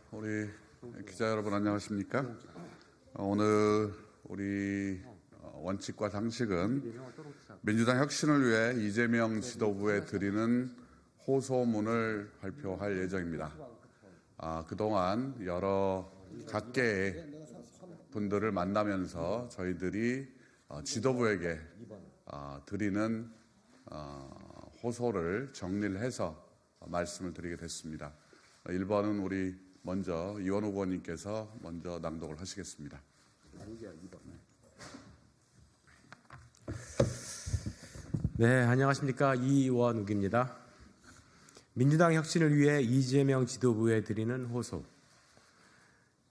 우리 기자 여러분 안녕하십니까? 오늘 우리 원칙과 상식은 민주당 혁신을 위해 이재명 지도부에 드리는 호소문을 발표할 예정입니다. 그동안 여러 각계의 분들을 만나면서 저희들이 지도부에게 드리는 호소를 정리를 해서 말씀을 드리게 됐습니다. 1번은 우리 먼저 이원욱 의원님께서 먼저 낭독을 하시겠습니다. 네, 안녕하십니까. 이원욱입니다. 민주당 혁신을 위해 이재명 지도부에 드리는 호소.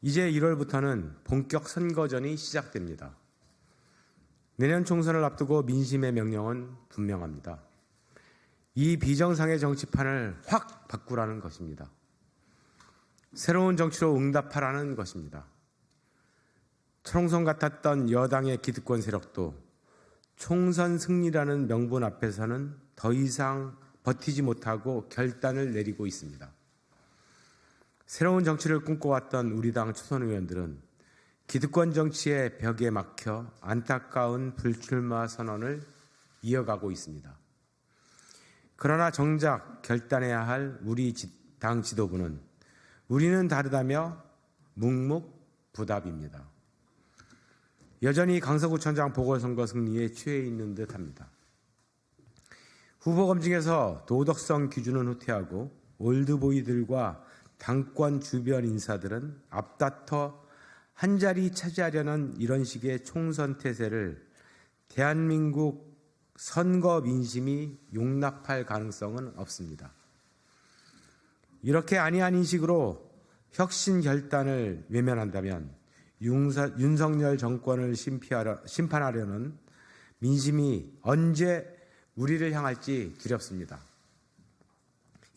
이제 1월부터는 본격 선거전이 시작됩니다. 내년 총선을 앞두고 민심의 명령은 분명합니다. 이 비정상의 정치판을 확 바꾸라는 것입니다. 새로운 정치로 응답하라는 것입니다. 초롱성 같았던 여당의 기득권 세력도 총선 승리라는 명분 앞에서는 더 이상 버티지 못하고 결단을 내리고 있습니다. 새로운 정치를 꿈꿔왔던 우리 당 초선 의원들은 기득권 정치의 벽에 막혀 안타까운 불출마 선언을 이어가고 있습니다. 그러나 정작 결단해야 할 우리 당 지도부는 우리는 다르다며 묵묵부답입니다. 여전히 강서구청장 보궐선거 승리에 취해 있는 듯합니다. 후보 검증에서 도덕성 기준은 후퇴하고 올드보이들과 당권 주변 인사들은 앞다퉈 한자리 차지하려는 이런 식의 총선 태세를 대한민국 선거 민심이 용납할 가능성은 없습니다. 이렇게 아니한 인식으로 혁신 결단을 외면한다면 윤석열 정권을 심판하려는 민심이 언제 우리를 향할지 두렵습니다.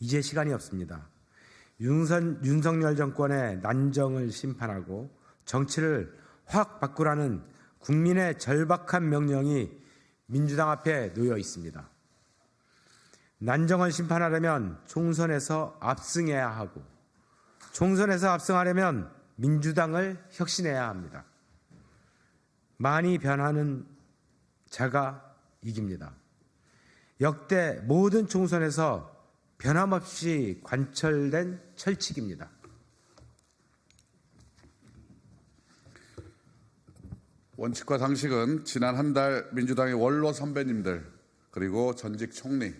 이제 시간이 없습니다. 윤석열 정권의 난정을 심판하고 정치를 확 바꾸라는 국민의 절박한 명령이 민주당 앞에 놓여 있습니다. 난정을 심판하려면 총선에서 압승해야 하고 총선에서 압승하려면 민주당을 혁신해야 합니다. 많이 변하는 자가 이깁니다. 역대 모든 총선에서 변함없이 관철된 철칙입니다. 원칙과 상식은 지난 한 달 민주당의 원로 선배님들 그리고 전직 총리,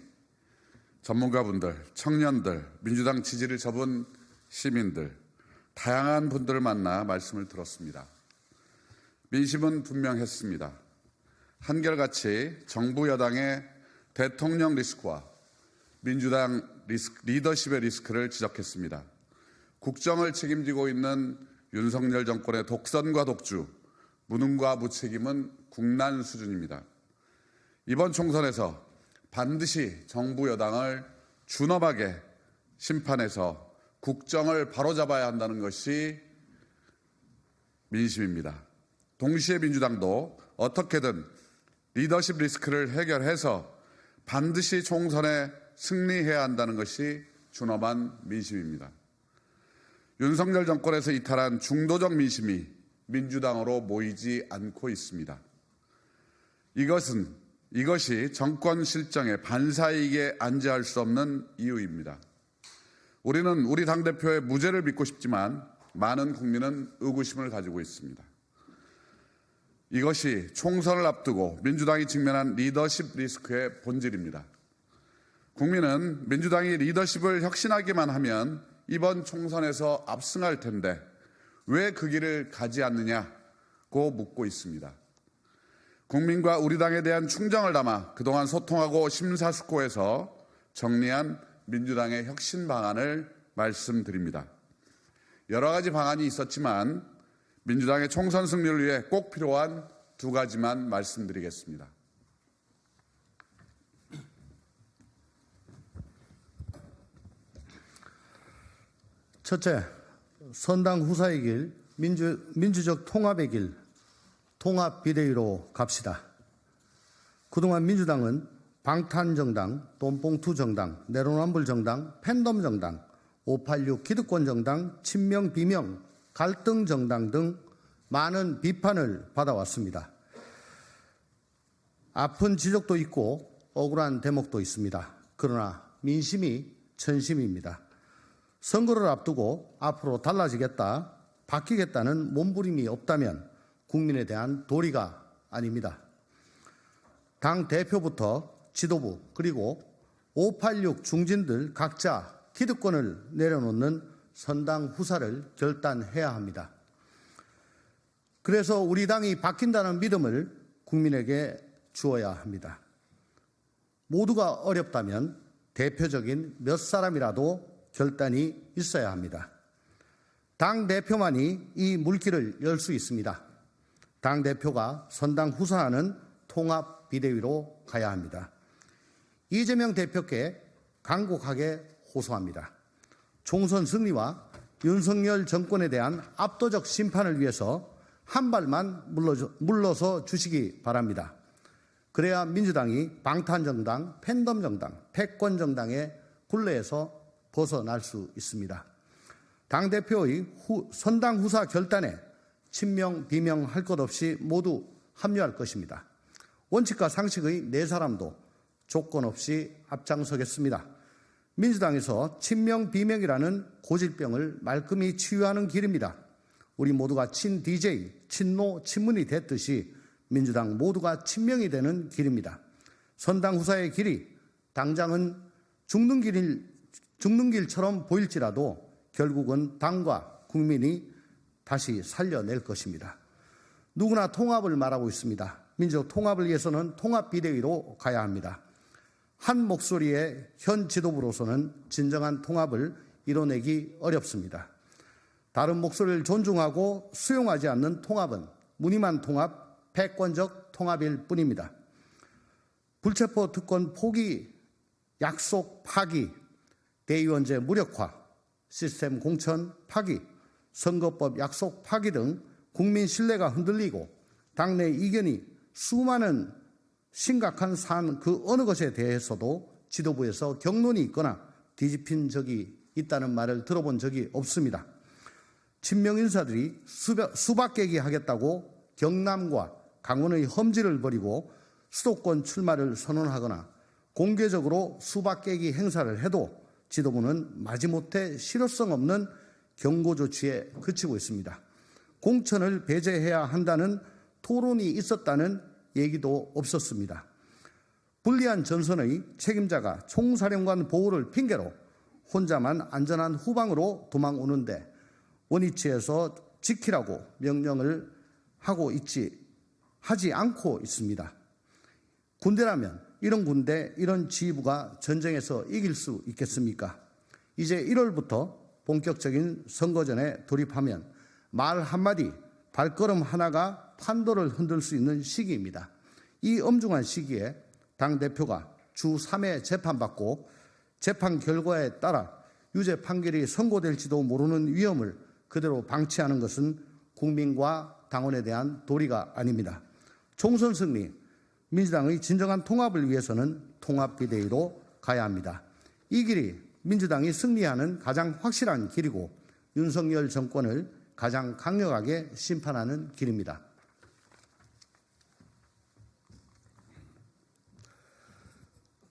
전문가분들, 청년들, 민주당 지지를 접은 시민들, 다양한 분들을 만나 말씀을 들었습니다. 민심은 분명했습니다. 한결같이 정부 여당의 대통령 리스크와 민주당 리더십의 리스크를 지적했습니다. 국정을 책임지고 있는 윤석열 정권의 독선과 독주, 무능과 무책임은 국난 수준입니다. 이번 총선에서 반드시 정부 여당을 준엄하게 심판해서 국정을 바로잡아야 한다는 것이 민심입니다. 동시에 민주당도 어떻게든 리더십 리스크를 해결해서 반드시 총선에 승리해야 한다는 것이 준엄한 민심입니다. 윤석열 정권에서 이탈한 중도적 민심이 민주당으로 모이지 않고 있습니다. 이것이 정권 실정의 반사이익에 안지할 수 없는 이유입니다. 우리는 우리 당대표의 무죄를 믿고 싶지만 많은 국민은 의구심을 가지고 있습니다. 이것이 총선을 앞두고 민주당이 직면한 리더십 리스크의 본질입니다. 국민은 민주당이 리더십을 혁신하기만 하면 이번 총선에서 압승할 텐데 왜 그 길을 가지 않느냐고 묻고 있습니다. 국민과 우리 당에 대한 충정을 담아 그동안 소통하고 심사숙고해서 정리한 민주당의 혁신 방안을 말씀드립니다. 여러 가지 방안이 있었지만 민주당의 총선 승리를 위해 꼭 필요한 두 가지만 말씀드리겠습니다. 첫째, 선당 후사의 길, 민주적 통합의 길, 통합 비대위로 갑시다. 그동안 민주당은 방탄정당, 돈봉투 정당, 내로남불 정당, 팬덤 정당, 586 기득권정당, 친명, 비명, 갈등정당 등 많은 비판을 받아왔습니다. 아픈 지적도 있고 억울한 대목도 있습니다. 그러나 민심이 천심입니다. 선거를 앞두고 앞으로 달라지겠다, 바뀌겠다는 몸부림이 없다면 국민에 대한 도리가 아닙니다. 당 대표부터 지도부 그리고 586 중진들 각자 기득권을 내려놓는 선당 후사를 결단해야 합니다. 그래서 우리 당이 바뀐다는 믿음을 국민에게 주어야 합니다. 모두가 어렵다면 대표적인 몇 사람이라도 결단이 있어야 합니다. 당 대표만이 이 물길을 열 수 있습니다. 당 대표가 선당 후사하는 통합 비대위로 가야 합니다. 이재명 대표께 간곡하게 호소합니다. 총선 승리와 윤석열 정권에 대한 압도적 심판을 위해서 한 발만 물러서 주시기 바랍니다. 그래야 민주당이 방탄정당, 팬덤정당, 패권정당의 굴레에서 벗어날 수 있습니다. 당대표의 선당 후사 결단에 친명, 비명 할 것 없이 모두 합류할 것입니다. 원칙과 상식의 네 사람도 조건 없이 앞장서겠습니다. 민주당에서 친명, 비명이라는 고질병을 말끔히 치유하는 길입니다. 우리 모두가 친 DJ, 친노, 친문이 됐듯이 민주당 모두가 친명이 되는 길입니다. 선당 후사의 길이 당장은 죽는 길처럼 보일지라도 결국은 당과 국민이 다시 살려낼 것입니다. 누구나 통합을 말하고 있습니다. 민족 통합을 위해서는 통합 비대위로 가야 합니다. 한 목소리의 현 지도부로서는 진정한 통합을 이뤄내기 어렵습니다. 다른 목소리를 존중하고 수용하지 않는 통합은 무늬만 통합, 패권적 통합일 뿐입니다. 불체포 특권 포기, 약속 파기, 대의원제 무력화, 시스템 공천 파기, 선거법 약속 파기 등 국민 신뢰가 흔들리고 당내 이견이 수많은 심각한 사안 그 어느 것에 대해서도 지도부에서 격론이 있거나 뒤집힌 적이 있다는 말을 들어본 적이 없습니다. 친명 인사들이 수박깨기 하겠다고 경남과 강원의 험지를 벌이고 수도권 출마를 선언하거나 공개적으로 수박깨기 행사를 해도 지도부는 마지못해 실효성 없는 경고 조치에 그치고 있습니다. 공천을 배제해야 한다는 토론이 있었다는 얘기도 없었습니다. 불리한 전선의 책임자가 총사령관 보호를 핑계로 혼자만 안전한 후방으로 도망오는데 원위치에서 지키라고 명령을 하지 않고 있습니다. 군대라면 이런 군대, 이런 지휘부가 전쟁에서 이길 수 있겠습니까? 이제 1월부터 본격적인 선거전에 돌입하면 말 한마디, 발걸음 하나가 판도를 흔들 수 있는 시기입니다. 이 엄중한 시기에 당대표가 주 3회 재판받고 재판 결과에 따라 유죄 판결이 선고될지도 모르는 위험을 그대로 방치하는 것은 국민과 당원에 대한 도리가 아닙니다. 총선 승리, 민주당의 진정한 통합을 위해서는 통합비대위로 가야 합니다. 이 길이 민주당이 승리하는 가장 확실한 길이고 윤석열 정권을 가장 강력하게 심판하는 길입니다.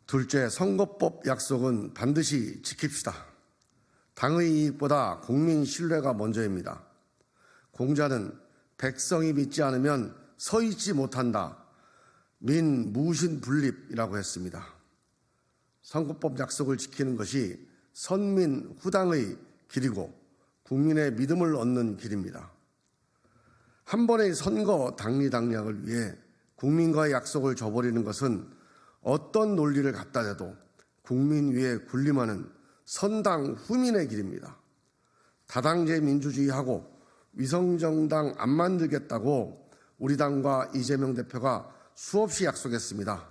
둘째, 선거법 약속은 반드시 지킵시다. 당의 이익보다 국민 신뢰가 먼저입니다. 공자는 백성이 믿지 않으면 서 있지 못한다. 민무신분립이라고 했습니다. 선거법 약속을 지키는 것이 선민 후당의 길이고 국민의 믿음을 얻는 길입니다. 한 번의 선거 당리당략을 위해 국민과의 약속을 저버리는 것은 어떤 논리를 갖다 대도 국민 위에 군림하는 선당 후민의 길입니다. 다당제 민주주의하고 위성정당 안 만들겠다고 우리 당과 이재명 대표가 수없이 약속했습니다.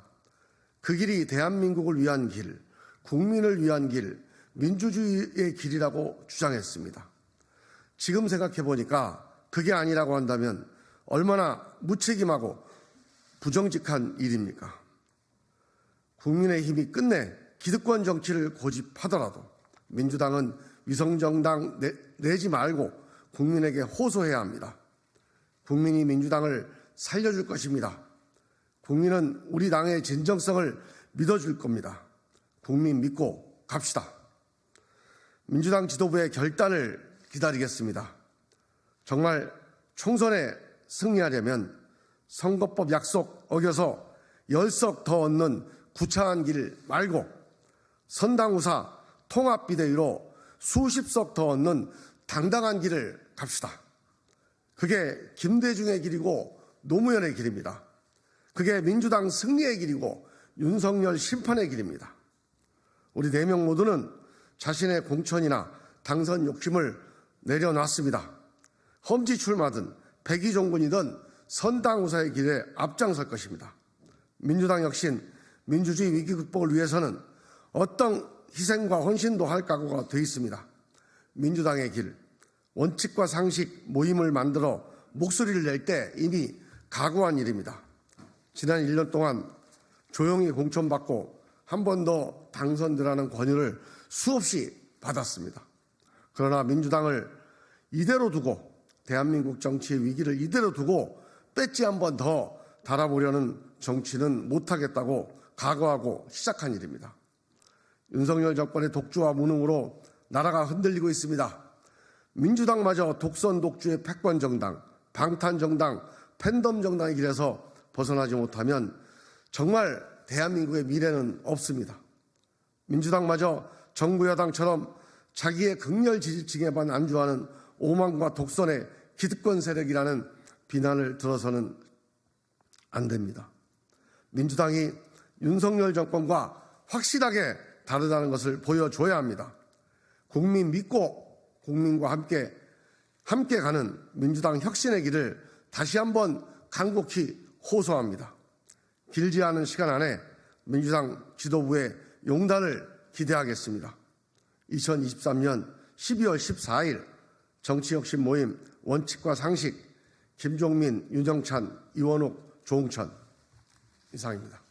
그 길이 대한민국을 위한 길, 국민을 위한 길, 민주주의의 길이라고 주장했습니다. 지금 생각해 보니까 그게 아니라고 한다면 얼마나 무책임하고 부정직한 일입니까? 국민의힘이 끝내 기득권 정치를 고집하더라도 민주당은 위성정당 내지 말고 국민에게 호소해야 합니다. 국민이 민주당을 살려줄 것입니다. 국민은 우리 당의 진정성을 믿어줄 겁니다. 국민 믿고 갑시다. 민주당 지도부의 결단을 기다리겠습니다. 정말 총선에 승리하려면 선거법 약속 어겨서 10석 더 얻는 구차한 길 말고 선당우사 통합비대위로 수십석 더 얻는 당당한 길을 갑시다. 그게 김대중의 길이고 노무현의 길입니다. 그게 민주당 승리의 길이고 윤석열 심판의 길입니다. 우리 4명 모두는 자신의 공천이나 당선 욕심을 내려놨습니다. 험지 출마든 백의종군이든 선당우사의 길에 앞장설 것입니다. 민주당 역시 민주주의 위기 극복을 위해서는 어떤 희생과 헌신도 할 각오가 되어 있습니다. 민주당의 길, 원칙과 상식 모임을 만들어 목소리를 낼 때 이미 각오한 일입니다. 지난 1년 동안 조용히 공천받고 한 번 더 당선되라는 권유를 수없이 받았습니다. 그러나 민주당을 이대로 두고 대한민국 정치의 위기를 이대로 두고 배지 한 번 더 달아보려는 정치는 못하겠다고 각오하고 시작한 일입니다. 윤석열 정권의 독주와 무능으로 나라가 흔들리고 있습니다. 민주당마저 독선 독주의 패권정당, 방탄정당, 팬덤정당의 길에서 벗어나지 못하면 정말 대한민국의 미래는 없습니다. 민주당마저 정부 여당처럼 자기의 극렬 지지층에만 안주하는 오만과 독선의 기득권 세력이라는 비난을 들어서는 안 됩니다. 민주당이 윤석열 정권과 확실하게 다르다는 것을 보여줘야 합니다. 국민 믿고 국민과 함께 가는 민주당 혁신의 길을 다시 한번 간곡히 호소합니다. 길지 않은 시간 안에 민주당 지도부의 용단을 기대하겠습니다. 2023년 12월 14일 정치혁신 모임 원칙과 상식 김종민, 윤영찬, 이원욱, 조홍천 이상입니다.